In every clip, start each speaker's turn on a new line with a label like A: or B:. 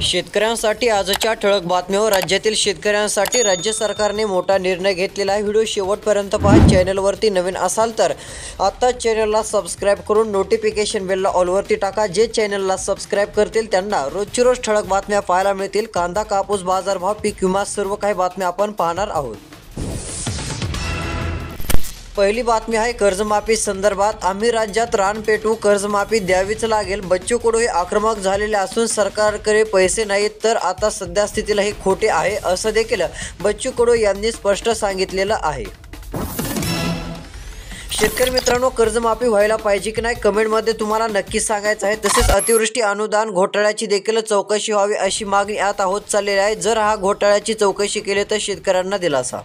A: शेतकऱ्यांसाठी आजच्या ठळक बातम्या. राज्यातील शेतकऱ्यांसाठी राज्य सरकारने मोठा निर्णय घेतलेला आहे. व्हिडिओ शेवटपर्यंत पहा. चॅनलवरती नवीन असाल तर आत्ताच चॅनलला सबस्क्राईब करून नोटिफिकेशन बेलला ऑलवरती टाका. जे चॅनलला सबस्क्राईब करतील त्यांना रोजची रोज ठळक बातम्या पाहायला मिळतील. कांदा, कापूस, बाजारभाव, पीक विमा सर्व काही बातम्या आपण पाहणार आहोत. पहिली बातमी आहे कर्जमाफी संदर्भात. आम्ही राज्यात रान पेटवू, कर्जमाफी द्यावीच लागेल. बच्चू कडू हे आक्रमक झालेले असून सरकारकडे पैसे नाहीत, तर आता सध्या स्थितीला हे खोटे आहे असं देखील बच्चू कडू यांनी स्पष्ट सांगितलेलं आहे. शेतकरी मित्रांनो, कर्जमाफी व्हायला पाहिजे की नाही कमेंटमध्ये तुम्हाला नक्की सांगायचं आहे. तसेच अतिवृष्टी अनुदान घोटाळ्याची देखील चौकशी व्हावी अशी मागणी आता होत चाललेली आहे. जर हा घोटाळ्याची चौकशी केली तर शेतकऱ्यांना दिलासा.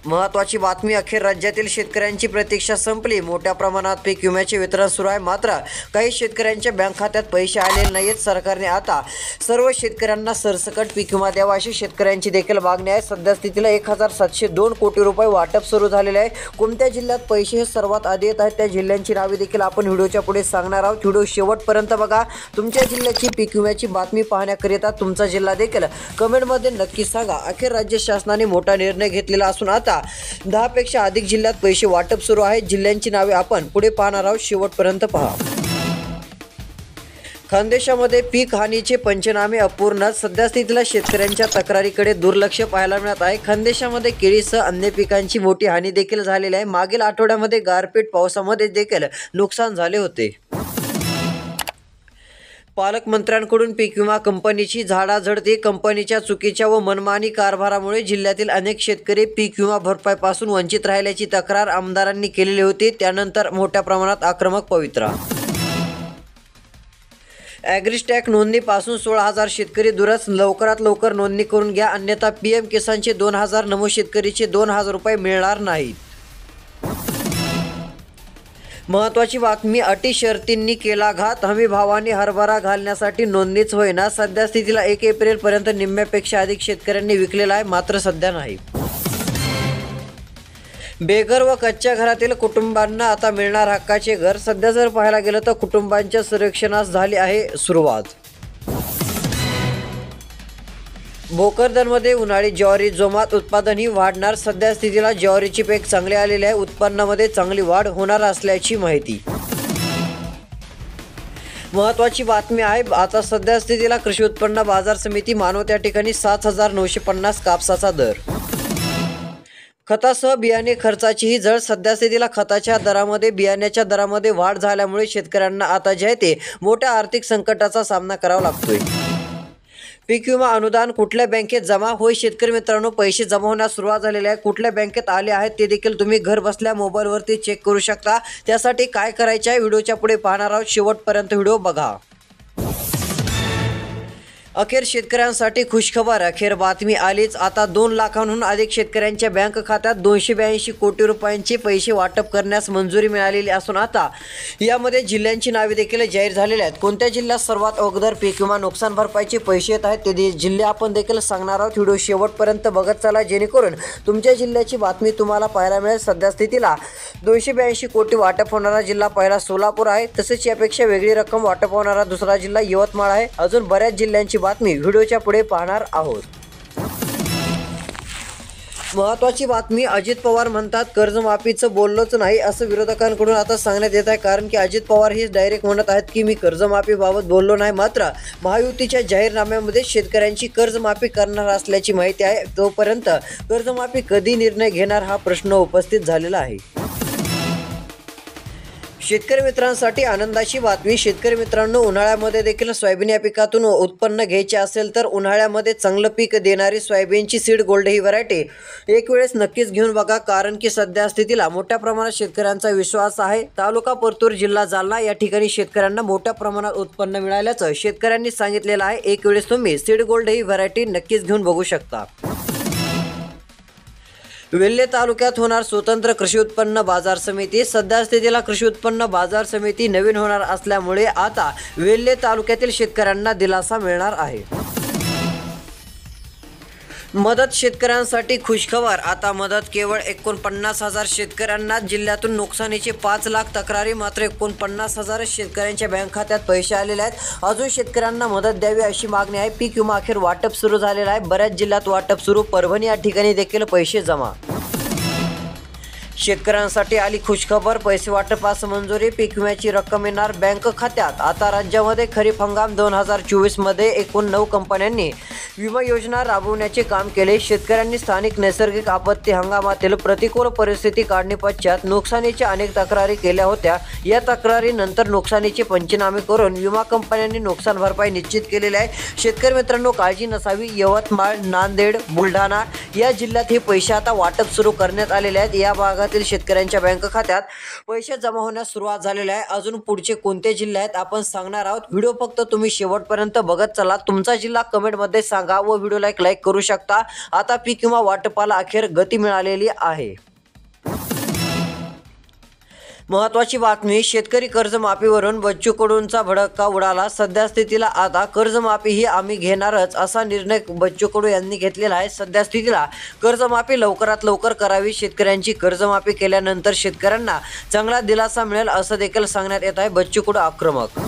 A: महत्त्वाची बातमी. अखेर राज्यातील शेतकऱ्यांची प्रतीक्षा संपली. मोठ्या प्रमाणात पीक विम्याचे वितरण सुरू आहे, मात्र काही शेतकऱ्यांच्या बँक खात्यात पैसे आलेले नाहीत. सरकारने आता सर्व शेतकऱ्यांना सरसकट पीक विमा द्यावा अशी शेतकऱ्यांची देखील मागणी आहे. सध्या स्थितीला 1702 कोटी रुपये वाटप सुरू झालेले आहे. कोणत्या जिल्ह्यात पैसे हे सर्वात आधी येत आहेत त्या जिल्ह्यांची नावे देखील आपण व्हिडिओच्या पुढे सांगणार आहोत. व्हिडिओ शेवटपर्यंत बघा. तुमच्या जिल्ह्याची पीक विम्याची बातमी पाहण्याकरिता तुमचा जिल्हा देखील कमेंटमध्ये नक्की सांगा. अखेर राज्य शासनाने मोठा निर्णय घेतलेला असून आता 10 पेक्षा अधिक जिल्ह्यात पैसे वाटप सुरू आहे. जिल्ह्यांची नावे आपण पुढे पाहणार आहोत. शेवटपर्यंत पहा. खानदेशामध्ये पीक हानीचे पंचनामे अपूर्ण. सध्या स्थितीला शेतकऱ्यांच्या तक्रारीकडे दुर्लक्ष पाहायला मिळत आहे. खानदेशामध्ये केळीसह अन्य पिकांची मोठी हानी देखील झालेली आहे. मागील आठवड्यामध्ये गारपीट पावसामध्ये देखील नुकसान झाले होते. पालकमंत्र्यांकडून पीक विमा कंपनीची झाडाझडती. कंपनीच्या चुकीच्या व मनमानी कारभारामुळे जिल्ह्यातील अनेक शेतकरी पीक विमा भरपाईपासून वंचित राहिल्याची तक्रार आमदारांनी केलेली होती. त्यानंतर मोठ्या प्रमाणात आक्रमक पवित्रा. ॲग्रिस्टॅक नोंदणीपासून 16,000 शेतकरी दूरच. लवकरात लवकर नोंदणी करून घ्या, अन्यथा पीएम किसानचे 2,000 नमूद शेतकरीचे 2,000 रुपये मिळणार नाहीत. महत्त्वाची बातमी. अटी शर्तींनी केला घात. हमी भावाने हरभरा घालण्यासाठी नोंदणीच होईना. सध्या स्थितीला 1 एप्रिलपर्यंत निम्म्यापेक्षा अधिक शेतकऱ्यांनी विकलेला आहे, मात्र सध्या नाही. बेघर व कच्च्या घरातील कुटुंबांना आता मिळणार हक्काचे घर. सध्या जर पाहायला गेलं तर कुटुंबांच्या सर्वेक्षणास झाली आहे सुरुवात. भोकरदनमध्ये उन्हाळी ज्वारी जोमात. उत्पादनही वाढणार. सध्या स्थितीला ज्वारीची पीक चांगले आलेले आहे. उत्पन्नामध्ये चांगली वाढ होणार असल्याची माहिती. महत्त्वाची बातमी आहे. आता सध्या स्थितीला कृषी उत्पन्न बाजार समिती मानवत या ठिकाणी 7,950 कापसाचा दर. खतासह बियाणे खर्चाचीही झळ. सध्या स्थितीला खताच्या दरामध्ये बियाण्याच्या दरामध्ये वाढ झाल्यामुळे शेतकऱ्यांना आता जे आहे ते मोठ्या आर्थिक संकटाचा सामना करावा लागतोय. पीक विमा अनुदान कुठल्या बँकेत जमा होय? शेतकरी मित्रांनो, पैसे जमा होण्यास सुरुवात झालेली आहे. कुठल्या बँकेत आले आहेत ते देखील तुम्ही घर बसल्या मोबाईलवरती चेक करू शकता. त्यासाठी काय करायचे आहे व्हिडिओच्या पुढे पाहणार आहोत. शेवटपर्यंत व्हिडिओ बघा. अखेर शेतकऱ्यांसाठी खुशखबर. अखेर बातमी आलीच. आता 2 लाखांहून अधिक शेतकऱ्यांच्या बँक खात्यात 282 कोटी रुपयांचे पैसे वाटप करण्यास मंजुरी मिळालेली असून आता यामध्ये जिल्ह्यांची नावे देखील जाहीर झालेली आहेत. कोणत्या जिल्ह्यात सर्वात अगोदर पीक विमा नुकसान भरपाईचे पैसे येत आहेत ते जिल्हे आपण देखील सांगणार आहोत. व्हिडिओ शेवटपर्यंत बघत चला, जेणेकरून तुमच्या जिल्ह्याची बातमी तुम्हाला पाहायला मिळेल. सध्या स्थितीला 282 कोटी वाटप होणारा जिल्हा पहिला सोलापूर आहे. तसेच यापेक्षा वेगळी रक्कम वाटप होणारा दुसरा जिल्हा यवतमाळ आहे. अजून बऱ्याच जिल्ह्यांची बातमी व्हिडिओच्या पुढे पाहणार आहोत. महत्त्वाची बातमी. अजित पवार म्हणतात कर्जमाफीचं बोललोच नाही असं विरोधकांकडून आता सांगण्यात येत आहे. कारण की अजित पवार हे डायरेक्ट म्हणत आहेत की मी कर्जमाफीबाबत बोललो नाही, मात्र महायुतीच्या जाहीरनाम्यामध्ये शेतकऱ्यांची कर्जमाफी करणार असल्याची माहिती आहे. तोपर्यंत कर्जमाफी कधी निर्णय घेणार हा प्रश्न उपस्थित झालेला आहे. शेतकरी मित्रांसाठी आनंदाची बातमी. शेतकरी मित्रांनो, उन्हाळ्यामध्ये देखील सोयाबीन या पिकातून उत्पन्न घ्यायचे असेल तर उन्हाळ्यामध्ये चांगलं पीक देणारी सोयाबीनची सीड गोल्ड ही व्हरायटी एक वेळेस नक्कीच घेऊन बघा. कारण की सध्या स्थितीला मोठ्या प्रमाणात शेतकऱ्यांचा विश्वास आहे. तालुका परतूर, जिल्हा जालना या ठिकाणी शेतकऱ्यांना मोठ्या प्रमाणात उत्पन्न मिळाल्याचं शेतकऱ्यांनी सांगितलेलं आहे. एक वेळेस तुम्ही सीड गोल्ड ही व्हरायटी नक्कीच घेऊन बघू शकता. वेल्हे तालुक्यात होणार स्वतंत्र कृषी उत्पन्न बाजार समिती. सध्या स्थितीला कृषी उत्पन्न बाजार समिती नवीन होणार असल्यामुळे आता वेल्हे तालुक्यातील शेतकऱ्यांना दिलासा मिळणार आहे. मदत शेतकऱ्यांसाठी खुशखबर. आता मदत केवळ 49,000 शेतकऱ्यांना. जिल्ह्यातून नुकसानीचे 5 लाख तक्रारी. मात्र 49,000 शेतकऱ्यांच्या बँक खात्यात पैसे आलेले आहेत. अजून शेतकऱ्यांना मदत द्यावी अशी मागणी आहे. पीक विमा अखेर वाटप सुरू झालेलं आहे. बऱ्याच जिल्ह्यात वाटप सुरू. परभणी या ठिकाणी देखील पैसे जमा. शेतकऱ्यांसाठी आली खुशखबर. पैसे वाटपास मंजुरी. पीक विम्याची रक्कम येणार बँक खात्यात. आता राज्यामध्ये खरीप हंगाम 2024 मध्ये एकूण 9 कंपन्यांनी विमा योजना राबवण्याचे काम केले. शेतकऱ्यांनी स्थानिक नैसर्गिक आपत्ती हंगामातील प्रतिकूल परिस्थिती काढणीपश्चात नुकसानीच्या अनेक तक्रारी केल्या होत्या. या तक्रारीनंतर नुकसानीचे पंचनामे करून विमा कंपन्यांनी नुकसान भरपाई निश्चित केलेली आहे. शेतकरी मित्रांनो, काळजी नसावी. यवतमाळ, नांदेड, बुलढाणा या जिल्ह्यात हे पैसे आता वाटप सुरू करण्यात आलेले आहेत. या भागातील शेतकऱ्यांच्या बँक खात्यात पैसे जमा होण्यास सुरुवात झालेली आहे. अजून पुढचे कोणते जिल्हे आहेत आपण सांगणार आहोत. व्हिडिओ फक्त तुम्ही शेवटपर्यंत बघत चला. तुमचा जिल्हा कमेंटमध्ये सांगा व व्हिडिओला एक लाईक करू शकता. आता पीक विमा वाटपाला अखेर गती मिळालेली आहे. महत्त्वाची बातमी. शेतकरी कर्जमाफीवरून बच्चू कडूंचा भडका उडाला. सध्या स्थितीला आता कर्जमाफी ही आम्ही घेणारच असा निर्णय बच्चू कडू यांनी घेतलेला आहे. सध्या स्थितीला कर्जमाफी लवकरात लवकर करावी. शेतकऱ्यांची कर्जमाफी केल्यानंतर शेतकऱ्यांना चांगला दिलासा मिळेल असं देखील सांगण्यात येत आहे. बच्चू कडू आक्रमक.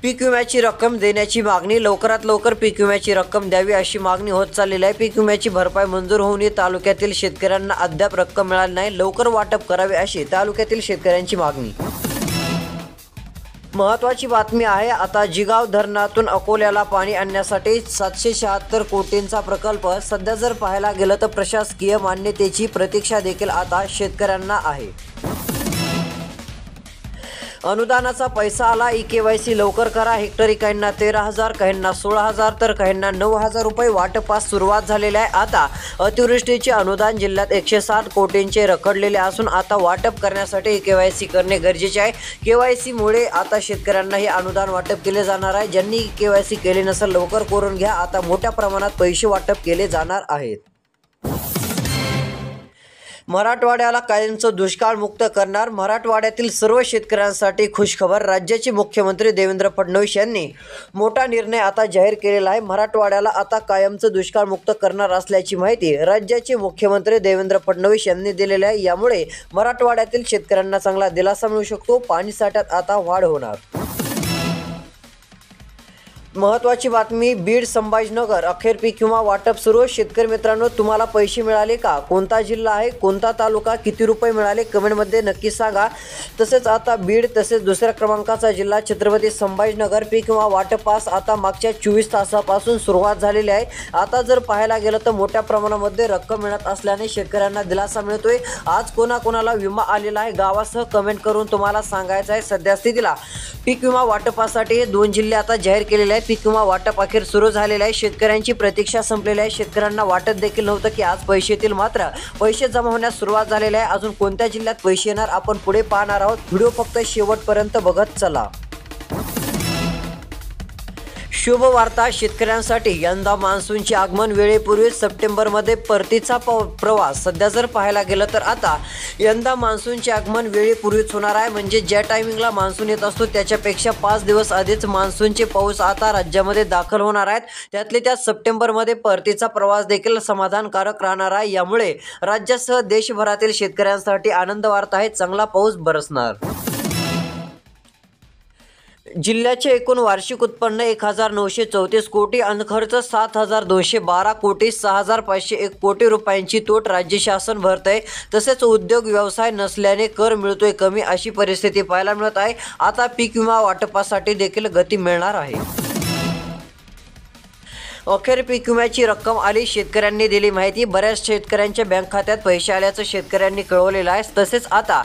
A: पीक विम्याची रक्कम देण्याची मागणी. लवकरात लवकर पीक विम्याची रक्कम द्यावी अशी मागणी होत चाललेली आहे. पीक विम्याची भरपाई मंजूर होऊनही तालुक्यातील शेतकऱ्यांना अद्याप रक्कम मिळाली नाही. लवकर वाटप करावे अशी तालुक्यातील शेतकऱ्यांची मागणी. महत्त्वाची बातमी आहे. आता जिगाव धरणातून अकोल्याला पाणी आणण्यासाठी 776 कोटींचा प्रकल्प. सध्या जर पाहायला गेलं तर प्रशासकीय मान्यतेची प्रतीक्षा देखील आता शेतकऱ्यांना आहे. अनुदानाचा पैसा आला. EKYC लवकर करा. हेक्टरी काहींना 13,000, काहींना 16,000 तर काहींना 9,000 रुपये वाटपास सुरुवात झालेली आहे. आता अतिवृष्टीचे अनुदान जिल्ह्यात 107 कोटींचे रखडलेले असून आता वाटप करण्यासाठी EKYC करणे गरजेचे आहे. KYC मुळे आता शेतकऱ्यांना हे अनुदान वाटप केले जाणार आहे. ज्यांनी EKYC केले नसेल लवकर करून घ्या. आता मोठ्या प्रमाणात पैसे वाटप केले जाणार आहेत. मराठवाड्याला कायमचं दुष्काळ मुक्त करणार. मराठवाड्यातील सर्व शेतकऱ्यांसाठी खुशखबर. राज्याचे मुख्यमंत्री देवेंद्र फडणवीस यांनी मोठा निर्णय आता जाहीर केलेला आहे. मराठवाड्याला आता कायमचं दुष्काळ मुक्त करणार असल्याची माहिती राज्याचे मुख्यमंत्री देवेंद्र फडणवीस यांनी दिलेली आहे. यामुळे मराठवाड्यातील शेतकऱ्यांना चांगला दिलासा मिळू शकतो. पाणी साठ्यात आता वाढ होणार. महत्त्वाची बातमी. बीड, संभाजीनगर अखेर पीक विमा वाटप सुरू. शेतकरी मित्रांनो, तुम्हाला पैसे मिळाले का? कोणता जिल्हा आहे, कोणता तालुका, किती रुपये मिळाले कमेंटमध्ये नक्की सांगा. तसेच आता बीड तसेच दुसऱ्या क्रमांकाचा जिल्हा छत्रपती संभाजीनगर पीक विमा वाटपास आता मागच्या 24 तासापासून सुरुवात झालेली आहे. आता जर पाहायला गेलं तर मोठ्या प्रमाणामध्ये रक्कम मिळत असल्याने शेतकऱ्यांना दिलासा मिळतोय. आज कोणाकोणाला विमा आलेला आहे गावासह कमेंट करून तुम्हाला सांगायचं आहे. सध्या स्थितीला पीक विमा वाटपासाठी हे 2 जिल्हे आता जाहीर केलेले आहेत. पीक विमा वाटप अखेर सुरू झालेले आहे. शेतकऱ्यांची प्रतीक्षा संपलेली आहे. शेतकऱ्यांना वाटत देखील नव्हतं की आज पैसे येतील. मात्र पैसे जमा होण्यास सुरुवात झालेली आहे. अजून कोणत्या जिल्ह्यात पैसे येणार आपण पुढे पाहणार आहोत. व्हिडिओ फक्त शेवटपर्यंत बघत चला. शुभ वार्ता शेतकऱ्यांसाठी. यंदा मान्सूनचे आगमन वेळेपूर्वीच. सप्टेंबरमध्ये परतीचा प्रवास. सध्या जर पाहायला गेलं तर आता यंदा मान्सूनचे आगमन वेळेपूर्वीच होणार आहे. म्हणजे ज्या टायमिंगला मान्सून येत असतो त्याच्यापेक्षा 5 दिवस आधीच मान्सूनचे पाऊस आता राज्यामध्ये दाखल होणार आहेत. त्यातले त्यात सप्टेंबरमध्ये परतीचा प्रवास देखील समाधानकारक राहणार आहे. यामुळे राज्यासह देशभरातील शेतकऱ्यांसाठी आनंद वार्ता आहे. चांगला पाऊस बरसणार. जिल्ह्याचे एकूण वार्षिक उत्पन्न 1,934 कोटी. खर्च 7,212 कोटी. 6,501 कोटी रुपयांची तूट राज्य शासन भरतंय. तसेच उद्योग व्यवसाय नसल्याने कर मिळतोय कमी अशी परिस्थिती पाहायला मिळत आहे. आता पीक विमा वाटपासाठी देखील गती मिळणार आहे. अखेर पीक विम्याची रक्कम आली. शेतकऱ्यांनी दिली माहिती. बऱ्याच शेतकऱ्यांच्या बँक खात्यात पैसे आल्याचं शेतकऱ्यांनी कळवलेलं आहे. तसेच आता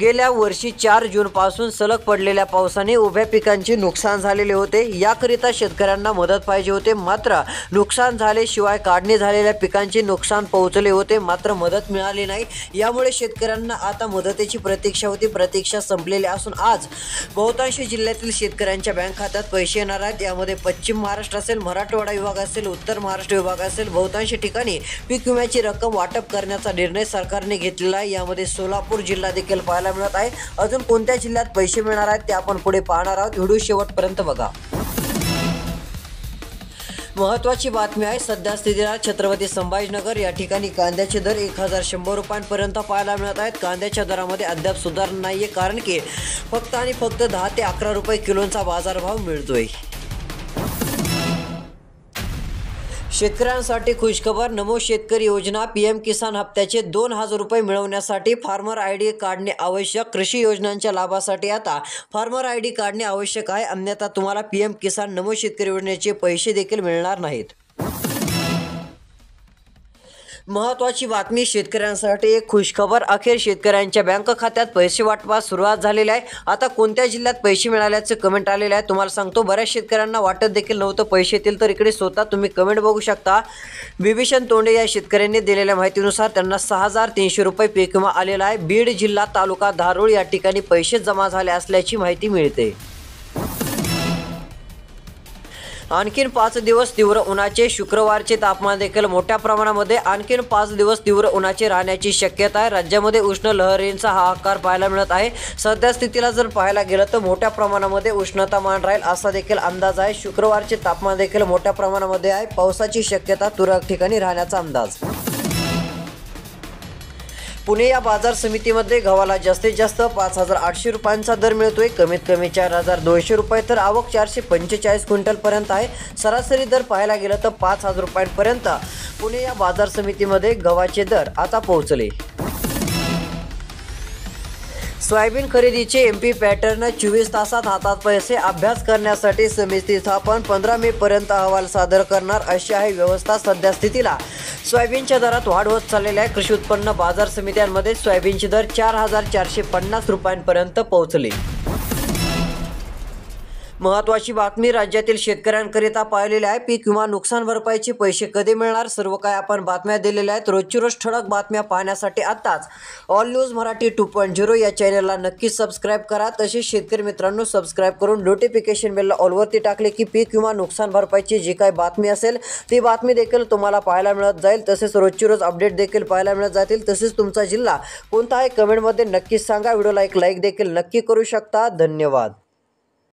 A: गेल्या वर्षी 4 जूनपासून सलग पडलेल्या पावसाने उभ्या पिकांचे नुकसान झालेले होते. याकरिता शेतकऱ्यांना मदत पाहिजे होते. मात्र नुकसान झाल्याशिवाय काढणी झालेल्या पिकांचे नुकसान पोहोचले होते. मात्र मदत मिळाली नाही. यामुळे शेतकऱ्यांना आता मदतीची प्रतीक्षा होती. प्रतीक्षा संपलेली असून आज बहुतांश जिल्ह्यातील शेतकऱ्यांच्या बँक खात्यात पैसे येणार आहेत. यामध्ये पश्चिम महाराष्ट्र असेल, मराठवाडा विभाग असेल, उत्तर महाराष्ट्र विभाग असेल, बहुतांश ठिकाणी पीक विम्याची रक्कम वाटप करण्याचा निर्णय सरकारने घेतलेला आहे. यामध्ये सोलापूर जिल्हा देखील पाहायला मिळत आहे. अजून कोणत्या जिल्ह्यात पैसे मिळणार आहेत ते आपण पुढे पाहणार आहोत. व्हिडिओ शेवटपर्यंत बघा. महत्त्वाची बातमी आहे. सध्या स्थितीला छत्रपती संभाजीनगर या ठिकाणी कांद्याचे दर 1100 रुपयांपर्यंत पाहायला मिळत आहेत. कांद्याच्या दरामध्ये अद्याप सुधारणा नाही आहे, कारण की फक्त आणि फक्त 10 ते 11 रुपये किलोचा बाजारभाव मिळतोय. शेतकऱ्यांसाठी खुशखबर. नमो शेतकरी योजना PM किसान हप्त्याचे 2000 रुपये मिळवण्यासाठी फार्मर ID काढणे आवश्यक. कृषी योजनांच्या लाभासाठी आता फार्मर ID काढणे आवश्यक आहे, अन्यथा तुम्हाला PM किसान नमो शेतकरी योजनेचे पैसे देखील मिळणार नाहीत. महत्त्वाची बातमी शेतकऱ्यांसाठी एक खुशखबर. अखेर शेतकऱ्यांच्या बँक खात्यात पैसे वाटपास सुरुवात झालेली आहे. आता कोणत्या जिल्ह्यात पैसे मिळाल्याचे कमेंट आलेले आहे तुम्हाला सांगतो. बऱ्याच शेतकऱ्यांना वाटत देखील नव्हतं पैसे येतील, तर इकडे स्वतः तुम्ही कमेंट बघू शकता. बिभीषण तोंडे या शेतकऱ्यांनी दिलेल्या माहितीनुसार त्यांना 6300 रुपये पीक विमा आलेला आहे. बीड जिल्हा तालुका धारूळ या ठिकाणी पैसे जमा झाले असल्याची माहिती मिळते. आणखीन 5 दिवस तीव्र उन्हाचे. शुक्रवारचे तापमान देखील मोठ्या प्रमाणामध्ये आणखीन 5 दिवस तीव्र उन्हाचे राहण्याची शक्यता आहे. राज्यामध्ये उष्ण लहरींचा हाहाकार पाहायला मिळत आहे. सध्या स्थितीला जर पाहायला गेलं तर मोठ्या प्रमाणामध्ये उष्णतामान राहील असा देखील अंदाज आहे. शुक्रवारचे तापमान देखील मोठ्या प्रमाणामध्ये आहे. पावसाची शक्यता तुरळक ठिकाणी राहण्याचा अंदाज. पुणे या बाजार समितीमध्ये गव्हाला जास्तीत जास्त 5800 रुपयांचा दर मिळतोय. कमीत कमी 4200 रुपये तर आवक 445 क्विंटलपर्यंत आहे. सरासरी दर पाहायला गेलं तर 5000 रुपयांपर्यंत पुणे या बाजार समितीमध्ये गव्हाचे दर आता पोहोचले. सोयाबीन खरेदीचे MP पॅटर्न 24 तासात हातात पैसे. अभ्यास करण्यासाठी समिती स्थापन. 15 मे पर्यंत अहवाल सादर करणार अशी आहे व्यवस्था. सध्या स्थितीला सोयाबीनच्या दरात वाढ होत चाललेली आहे. कृषी उत्पन्न बाजार समित्यांमध्ये सोयाबीनचे दर 4450 रुपयांपर्यंत पोहोचले. महत्त्वाची बातमी राज्यातील शेतकऱ्यांकरिता पाहिलेली आहे. पीक विमा नुकसान भरपाईचे पैसे कधी मिळणार, सर्व काय आपण बातम्या दिलेल्या आहेत. रोजची रोज ठळक बातम्या पाहण्यासाठी आताच ऑल न्यूज मराठी 2.0 या चॅनलला नक्की सबस्क्राईब करा. तसेच शेतकरी मित्रांनो, सबस्क्राईब करून नोटिफिकेशन बेलला ऑलवरती टाकले की पीक विमा नुकसान भरपाईची जी काही बातमी असेल ती बातमी देखील तुम्हाला पाहायला मिळत जाईल. तसेच रोजची रोज अपडेट देखील पाहायला मिळत जातील. तसेच तुमचा जिल्हा कोणता आहे कमेंटमध्ये नक्कीच सांगा. व्हिडिओला एक लाईक देखील नक्की करू शकता. धन्यवाद.